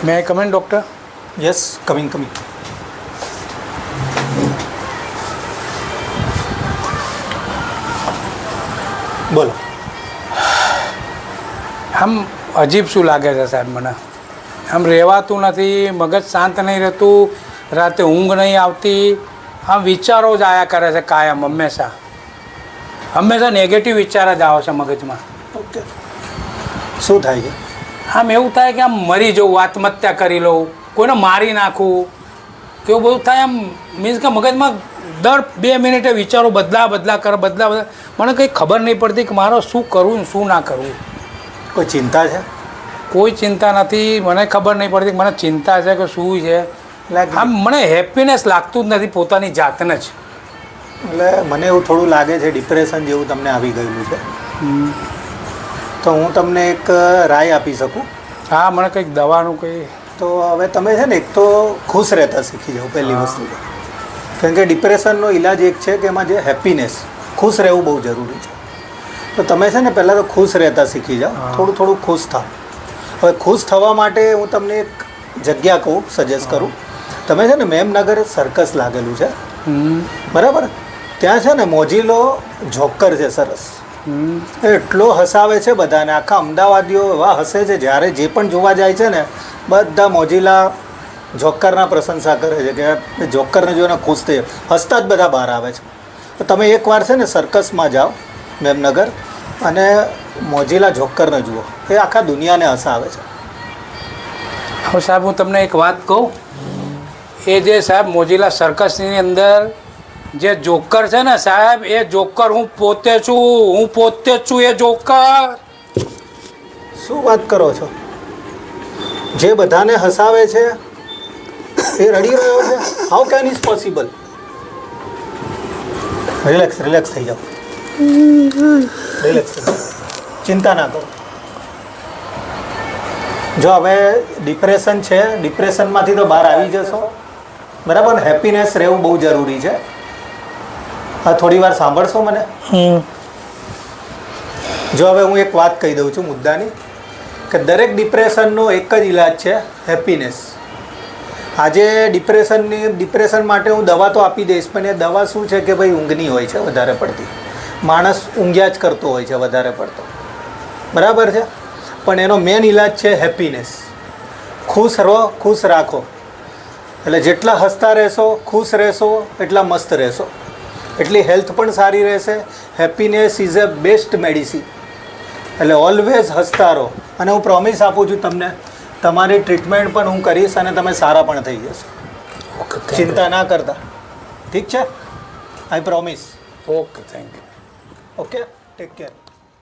May I come in, doctor? Yes, coming. બોલો. આમ અજીબ શું લાગે છે સાહેબ મને. આમ રહેવાતું નથી, મગજ શાંત નહીં રહેતું, રાતે ઊંઘ નહીં આવતી, આમ વિચારો જ આવ્યા કરે છે કાયમ, હંમેશા નેગેટિવ વિચાર જ આવે છે મગજમાં. ઓકે, શું થાય છે? આમ એવું થાય કે આમ મરી જવું, આત્મહત્યા કરી લઉં, કોઈને મારી નાખું, કેવું બધું થાય. આમ મીન્સ કે મગજમાં દર 2 મિનિટે વિચારો બદલા કરે. મને કંઈ ખબર નહીં પડતી કે મારે શું કરવું ને શું ના કરવું. કોઈ ચિંતા છે? કોઈ ચિંતા નથી, મને ખબર નહીં પડતી મને ચિંતા છે કે શું છે. આમ મને હેપીનેસ લાગતું જ નથી પોતાની જાતને જ. એટલે મને એવું થોડું લાગે છે ડિપ્રેશન જેવું તમને આવી ગયેલું છે. તો હું તમને એક રાય આપી શકું? હા, મને કંઈક દવાનું કંઈ. તો હવે તમે છે ને એક તો ખુશ રહેતા શીખી જાઓ પહેલી વસ્તુ તો. કારણ કે ડિપ્રેશનનો ઈલાજ એક છે કે એમાં જે હેપીનેસ, ખુશ રહેવું બહુ જરૂરી છે. તો તમે છે ને પહેલાં તો ખુશ રહેતા શીખી જાઓ, થોડું ખુશ થાઓ. હવે ખુશ થવા માટે હું તમને એક જગ્યા કહું, સજેસ્ટ કરું. તમે છે ને મેમનગર સર્કસ લાગેલું છે, બરાબર? ત્યાં છે ને મોજીલો જોકર છે, સરસ. એટલો હસાવે છે બધાને, આખા અમદાવાદીઓ એવા હસે છે. જ્યારે જે પણ જોવા જાય છે ને બધા મોજીલા જોકરના પ્રશંસા કરે છે કે જોકરને જોઈને ખુશ થઈ, હસતા જ બધા બહાર આવે છે. તો તમે એકવાર છે ને સર્કસમાં જાઓ મેમનગર અને મોજીલા જોકરને જુઓ, એ આખા દુનિયાને હસાવે છે. હવે સાહેબ હું તમને એક વાત કહું, એ જે સાહેબ મોજીલા સર્કસની અંદર જે જોકર છે ને સાહેબ, એ જોકર હું પોતે છું એ જોકર. શું વાત કરો છો? જે બધાને હસાવે છે એ રડી રહ્યો છે? How can is possible? Relax થઈ જાઓ, રિલેક્સ થઈ જાઓ, ચિંતા ના કરો. જો હવે ડિપ્રેશન છે, ડિપ્રેશનમાંથી તો બહાર આવી જશો, બરાબર? હેપીનેસ રહેવું બહુ જરૂરી છે. હા, થોડી વાર સાંભળશો મને? જો હવે હું એક વાત કહી દઉં છું મુદ્દાની, કે દરેક ડિપ્રેશનનો એક જ ઈલાજ છે, હેપીનેસ. આજે ડિપ્રેશન માટે હું દવા તો આપી દઈશ, પણ એ દવા શું છે કે ભાઈ ઊંઘની હોય છે વધારે પડતી. માણસ ઊંઘ્યા જ કરતો હોય છે વધારે પડતો, બરાબર છે? પણ એનો મેન ઈલાજ છે હેપીનેસ. ખુશ રહો, ખુશ રાખો. એટલે જેટલા હસતા રહેશો, ખુશ રહેશો, એટલા મસ્ત રહેશો, એટલી હેલ્થ પણ સારી રહેશે. Happiness is a best medicine. એટલે ઓલવેઝ હસતા રહો. અને હું પ્રોમિસ આપું છું તમને, તમારી ટ્રીટમેન્ટ પણ હું કરીશ અને તમે સારા પણ થઈ જશો. ચિંતા ના કરતા, ઠીક છે? આઈ promise. Okay, thank you. Okay, take care.